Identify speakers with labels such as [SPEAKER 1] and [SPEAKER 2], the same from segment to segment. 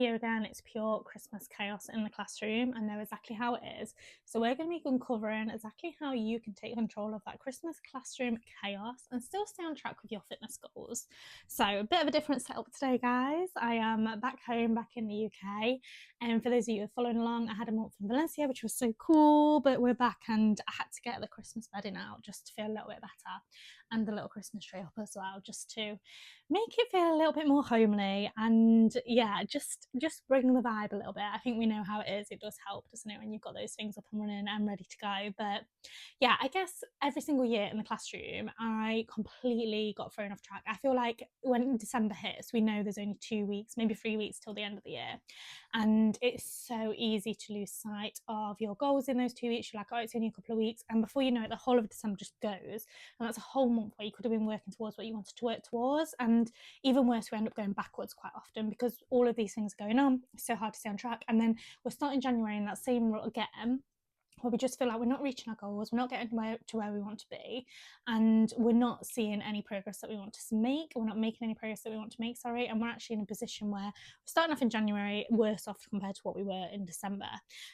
[SPEAKER 1] Here again, it's pure Christmas chaos in the classroom. I know exactly how it is. So we're going to be uncovering exactly how you can take control of that Christmas classroom chaos and still stay on track with your fitness goals. So a bit of a different setup today, guys. I am back home, back in the UK. And for those of you who are following along, I had a month in Valencia, which was so cool, but we're back and I had to get the Christmas bedding out just to feel a little bit better, and the little Christmas tree up as well, just to make it feel a little bit more homely and just bring the vibe a little bit. I think we know how it is. It does help, doesn't it, when you've got those things up and running and ready to go. But yeah, I guess every single year in the classroom, I completely got thrown off track. I feel like when December hits, we know there's only 2 weeks, maybe 3 weeks till the end of the year. And it's so easy to lose sight of your goals in those 2 weeks. You're like, oh, it's only a couple of weeks. And before you know it, the whole of December just goes. And that's a whole month where you could have been working towards what you wanted to work towards. And even worse, we end up going backwards quite often because all of these things are going on. It's so hard to stay on track. And then we're starting January in that same rut again, where we just feel like we're not reaching our goals, we're not getting to where we want to be, and we're not seeing any progress that we want to make, we're not making any progress that we want to make, and we're actually in a position where we're starting off in January worse off compared to what we were in December.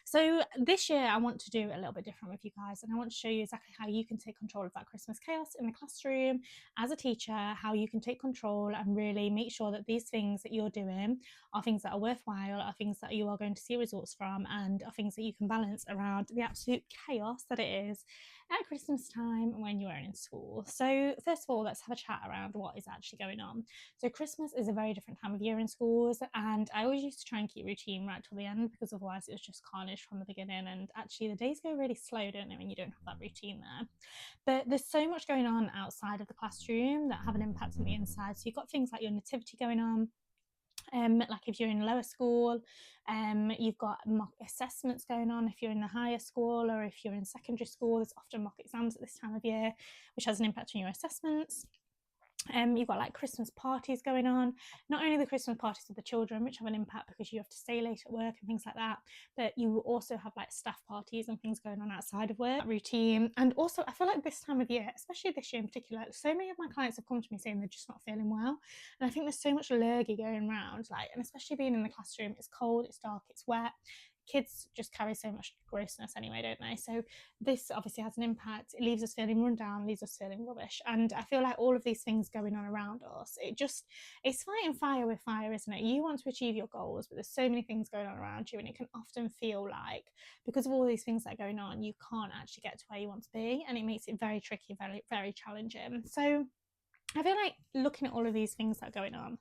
[SPEAKER 1] So this year I want to do a little bit different with you guys, and I want to show you exactly how you can take control of that Christmas chaos in the classroom as a teacher, how you can take control and really make sure that these things that you're doing are things that are worthwhile, are things that you are going to see results from, and are things that you can balance around the absolute chaos that it is at Christmas time when you are in school. So first of all, let's have a chat around what is actually going on. So Christmas is a very different time of year in schools, and I always used to try and keep routine right till the end, because otherwise it was just carnage from the beginning, and actually the days go really slow, don't they, when you don't have that routine there. But there's so much going on outside of the classroom that have an impact on the inside. So you've got things like your nativity going on. Like if you're in lower school, you've got mock assessments going on. If you're in the higher school, or if you're in secondary school, there's often mock exams at this time of year, which has an impact on your assessments. You've got like Christmas parties going on, not only the Christmas parties with the children, which have an impact because you have to stay late at work and things like that, but you also have like staff parties and things going on outside of work routine. And also I feel like this time of year, especially this year in particular, so many of my clients have come to me saying they're just not feeling well, and I think there's so much lurgy going around, like, and especially being in the classroom, it's cold, it's dark, it's wet. Kids just carry so much grossness anyway, don't they? So this obviously has an impact. It leaves us feeling run down, leaves us feeling rubbish. And I feel like all of these things going on around us, it's fighting fire with fire, isn't it? You want to achieve your goals, but there's so many things going on around you, and it can often feel like, because of all these things that are going on, you can't actually get to where you want to be, and it makes it very tricky, very, very challenging. So I feel like looking at all of these things that are going on,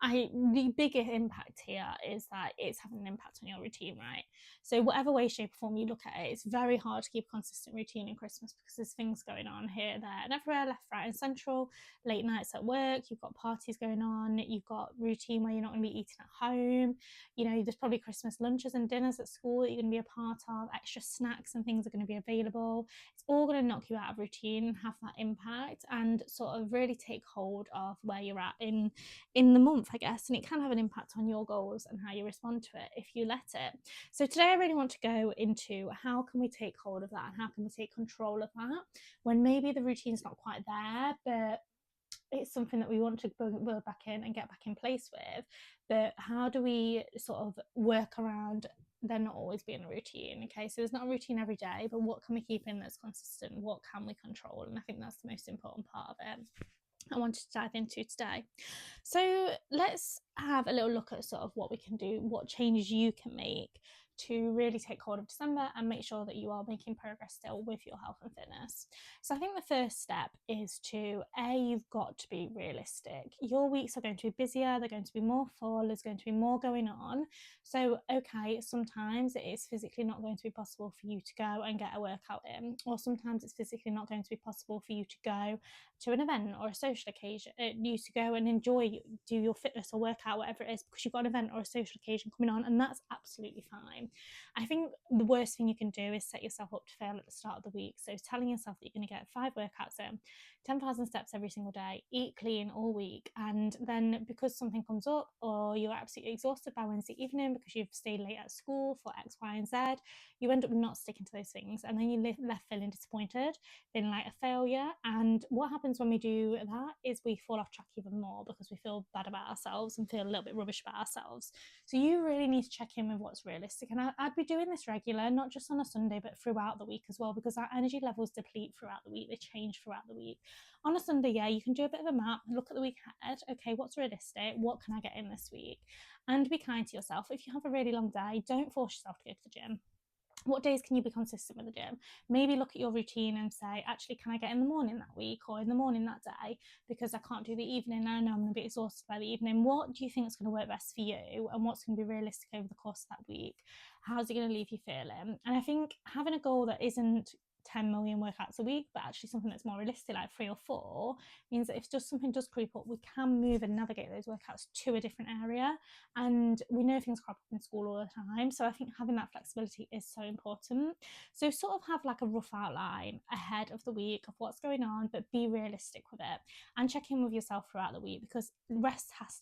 [SPEAKER 1] the bigger impact here is that it's having an impact on your routine, right? So whatever way, shape or form you look at it, it's very hard to keep a consistent routine in Christmas because there's things going on here, there and everywhere, left, right and central. Late nights at work, you've got parties going on, you've got routine where you're not going to be eating at home, there's probably Christmas lunches and dinners at school that you're going to be a part of, extra snacks and things are going to be available. It's all going to knock you out of routine and have that impact, and sort of really take hold of where you're at in the month, I guess, and it can have an impact on your goals and how you respond to it if you let it. So today I really want to go into how can we take hold of that, and how can we take control of that when maybe the routine's not quite there, but it's something that we want to build back in and get back in place with. But how do we sort of work around there not always being a routine? Okay, so there's not a routine every day, but what can we keep in that's consistent? What can we control? And I think that's the most important part of it I wanted to dive into today. So let's have a little look at sort of what we can do, what changes you can make to really take hold of December and make sure that you are making progress still with your health and fitness. So I think the first step is you've got to be realistic. Your weeks are going to be busier, they're going to be more full, there's going to be more going on. So okay, sometimes it is physically not going to be possible for you to go and get a workout in, or sometimes it's physically not going to be possible for you to go to an event or a social occasion, you to go and do your fitness or workout, whatever it is, because you've got an event or a social occasion coming on, and that's absolutely fine. I think the worst thing you can do is set yourself up to fail at the start of the week. So telling yourself that you're going to get 5 workouts in, 10,000 steps every single day, eat clean all week, and then because something comes up or you're absolutely exhausted by Wednesday evening because you've stayed late at school for X, Y and Z, you end up not sticking to those things, and then you're left feeling disappointed, feeling like a failure. And what happens when we do that is we fall off track even more because we feel bad about ourselves and feel a little bit rubbish about ourselves. So you really need to check in with what's realistic. And I'd be doing this regular, not just on a Sunday, but throughout the week as well, because our energy levels deplete throughout the week. They change throughout the week. On a Sunday, yeah, you can do a bit of a map, look at the week ahead. Okay, what's realistic? What can I get in this week? And be kind to yourself. If you have a really long day, don't force yourself to go to the gym. What days can you be consistent with the gym? Maybe look at your routine and say, actually, can I get in the morning that week or in the morning that day? Because I can't do the evening. I know I'm going to be exhausted by the evening. What do you think is going to work best for you? And what's going to be realistic over the course of that week? How's it going to leave you feeling? And I think having a goal that isn't 10 million workouts a week, but actually something that's more realistic, like 3 or 4, means that if just something does creep up, we can move and navigate those workouts to a different area. And we know things crop up in school all the time, so I think having that flexibility is so important. So sort of have like a rough outline ahead of the week of what's going on, but be realistic with it and check in with yourself throughout the week, because rest has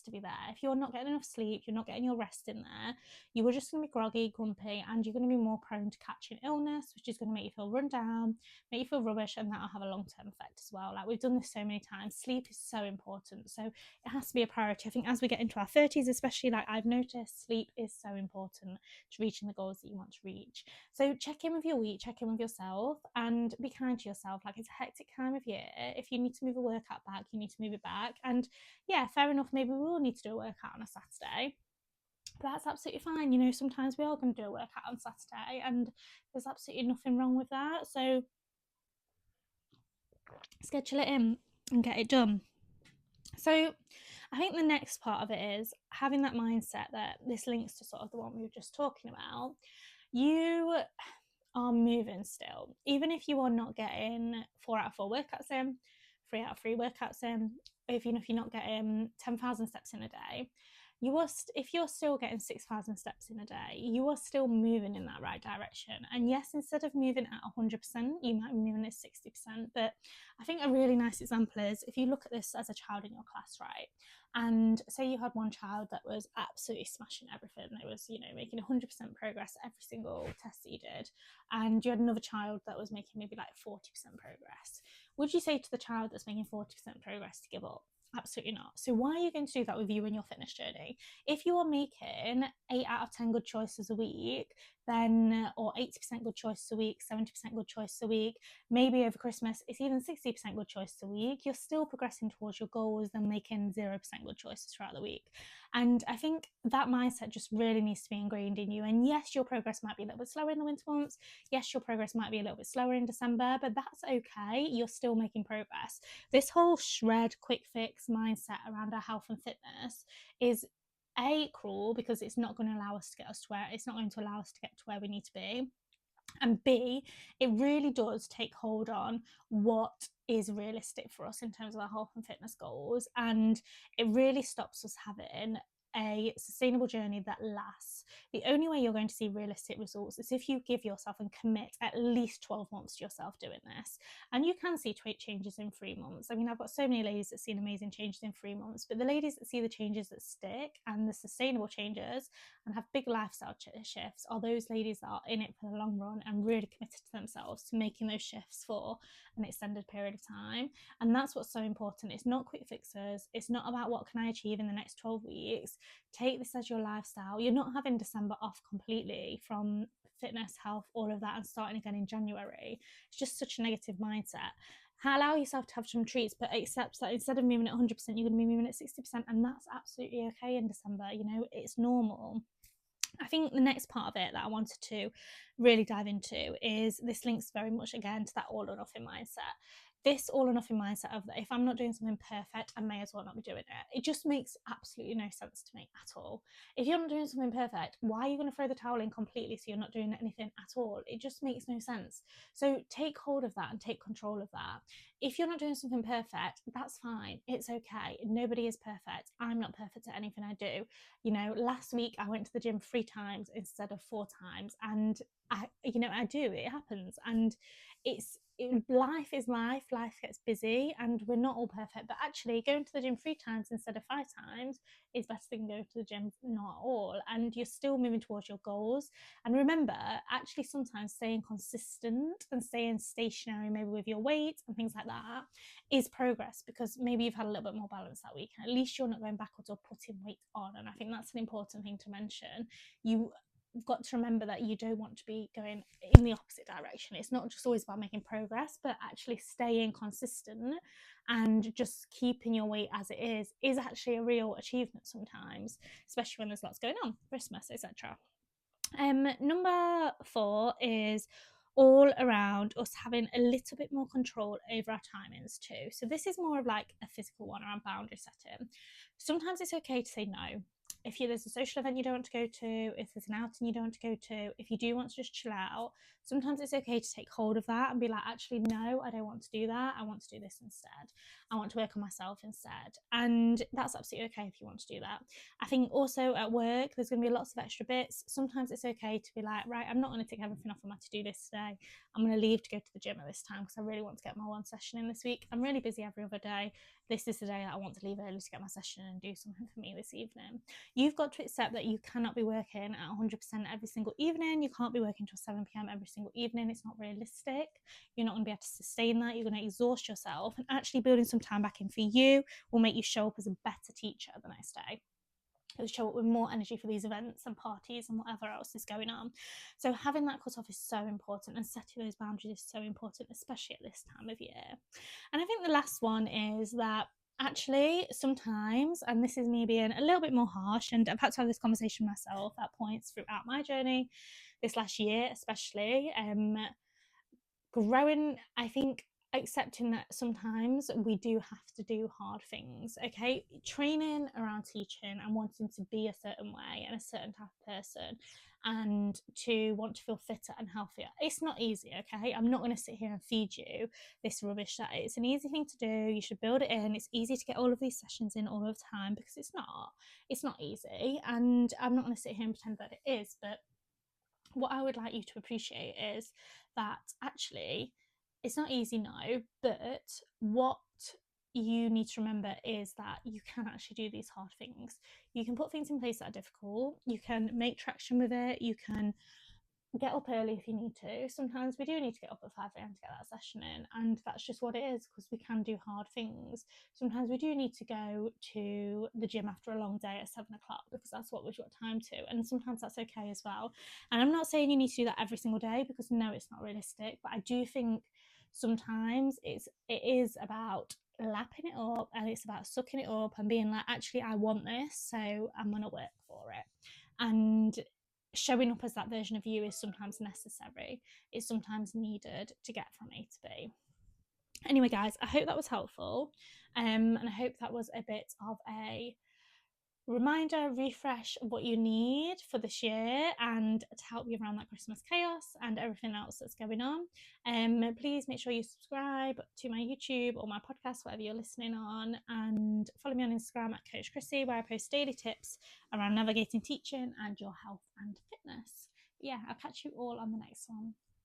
[SPEAKER 1] to be there. If you're not getting enough sleep, you're not getting your rest in there, you are just going to be groggy, grumpy, and you're going to be more prone to catching illness, which is going to make you feel run down, make you feel rubbish, and that'll have a long-term effect as well. Like, we've done this so many times. Sleep is so important, so it has to be a priority. I think as we get into our 30s especially, like I've noticed, sleep is so important to reaching the goals that you want to reach. So check in with your week, check in with yourself, and be kind to yourself. Like, it's a hectic time of year. If you need to move a workout back, you need to move it back. And yeah, fair enough, maybe we will need to do a workout on a Saturday, but that's absolutely fine. You know, sometimes we are going to do a workout on Saturday, and there's absolutely nothing wrong with that. So schedule it in and get it done. So I think the next part of it is having that mindset that this links to sort of the one we were just talking about. You are moving still, even if you are not getting 4 out of 4 workouts in, 3 out of 3 workouts in, even if you're not getting 10,000 steps in a day. If you're still getting 6,000 steps in a day, you are still moving in that right direction. And yes, instead of moving at 100%, you might be moving at 60%. But I think a really nice example is if you look at this as a child in your class, right? And say you had one child that was absolutely smashing everything. They was, making 100% progress every single test that you did. And you had another child that was making maybe like 40% progress. Would you say to the child that's making 40% progress to give up? Absolutely not. So why are you going to do that with you in your fitness journey? If you are making 8 out of 10 good choices a week, then, or 80% good choices a week, 70% good choices a week, maybe over Christmas it's even 60% good choices a week, you're still progressing towards your goals than making 0% good choices throughout the week. And I think that mindset just really needs to be ingrained in you. And yes, your progress might be a little bit slower in the winter months. Yes, your progress might be a little bit slower in December, but that's okay. You're still making progress. This whole shred, quick fix mindset around our health and fitness is cruel, because it's not going to allow us to get to where we need to be. And B, it really does take hold on what is realistic for us in terms of our health and fitness goals. And it really stops us having a sustainable journey that lasts. The only way you're going to see realistic results is if you give yourself and commit at least 12 months to yourself doing this. And you can see changes in 3 months. I mean, I've got so many ladies that see amazing changes in 3 months, but the ladies that see the changes that stick and the sustainable changes and have big lifestyle shifts are those ladies that are in it for the long run and really committed to themselves to making those shifts for an extended period of time. And that's what's so important. It's not quick fixes. It's not about what can I achieve in the next 12 weeks. Take this as your lifestyle. You're not having December off completely from fitness, health, all of that, and starting again in January. It's just such a negative mindset. Allow yourself to have some treats, but accept that instead of moving at 100%, you're going to be moving at 60%, and that's absolutely okay in December. It's normal. I think the next part of it that I wanted to really dive into is this links very much again to that all or nothing mindset. This all or nothing mindset of that if I'm not doing something perfect, I may as well not be doing it. It just makes absolutely no sense to me at all. If you're not doing something perfect, why are you going to throw the towel in completely so you're not doing anything at all? It just makes no sense. So take hold of that and take control of that. If you're not doing something perfect, that's fine. It's okay. Nobody is perfect. I'm not perfect at anything I do. Last week I went to the gym 3 times instead of 4 times, and I do, it happens, and it's life is life gets busy and we're not all perfect, but actually going to the gym 3 times instead of 5 times is better than going to the gym not at all, and you're still moving towards your goals. And remember, actually sometimes staying consistent and staying stationary, maybe with your weight and things like that, is progress, because maybe you've had a little bit more balance that week, and at least you're not going backwards or putting weight on. And I think that's an important thing to mention. You've got to remember that you don't want to be going in the opposite direction. It's not just always about making progress, but actually staying consistent and just keeping your weight as it is actually a real achievement sometimes, especially when there's lots going on, Christmas, etc. Number 4 is all around us having a little bit more control over our timings too. So this is more of like a physical one around boundary setting. Sometimes it's okay to say no. If there's a social event you don't want to go to, if there's an outing you don't want to go to, if you do want to just chill out, sometimes it's okay to take hold of that and be like, actually, no, I don't want to do that. I want to do this instead. I want to work on myself instead. And that's absolutely okay if you want to do that. I think also at work, there's going to be lots of extra bits. Sometimes it's okay to be like, right, I'm not going to take everything off of my to-do list today. I'm going to leave to go to the gym at this time because I really want to get my one session in this week. I'm really busy every other day. This is the day that I want to leave early to get my session and do something for me this evening. You've got to accept that you cannot be working at 100% every single evening. You can't be working till 7 p.m. every single evening. It's not realistic. You're not going to be able to sustain that. You're going to exhaust yourself, and actually building some time back in for you will make you show up as a better teacher the next day. It'll show up with more energy for these events and parties and whatever else is going on. So having that cut off is so important, and setting those boundaries is so important, especially at this time of year. And I think the last one is that actually sometimes, and this is me being a little bit more harsh, and I've had to have this conversation myself at points throughout my journey this last year especially, growing, I think, accepting that sometimes we do have to do hard things. Okay, training around teaching and wanting to be a certain way and a certain type of person, and to want to feel fitter and healthier, it's not easy. Okay, I'm not going to sit here and feed you this rubbish that it's an easy thing to do. You should build it in. It's easy to get all of these sessions in all of the time, because it's not easy, and I'm not going to sit here and pretend that it is. But what I would like you to appreciate is that actually it's not easy, no, but what you need to remember is that you can actually do these hard things. You can put things in place that are difficult. You can make traction with it. You can get up early if you need to. Sometimes we do need to get up at 5 a.m. to get that session in, and that's just what it is, because we can do hard things. Sometimes we do need to go to the gym after a long day at 7 o'clock because that's what we've got time to, and sometimes that's okay as well. And I'm not saying you need to do that every single day, because no, it's not realistic, but I do think sometimes it is about lapping it up, and it's about sucking it up and being like, actually, I want this, so I'm gonna work for it. And showing up as that version of you is sometimes necessary. It's sometimes needed to get from A to B. Anyway, guys, I hope that was helpful. And I hope that was a bit of a reminder, refresh of what you need for this year and to help you around that Christmas chaos and everything else that's going on. Please make sure you subscribe to my YouTube or my podcast, whatever you're listening on, and follow me on Instagram at Coach Chrissy, where I post daily tips around navigating teaching and your health and fitness. Yeah, I'll catch you all on the next one.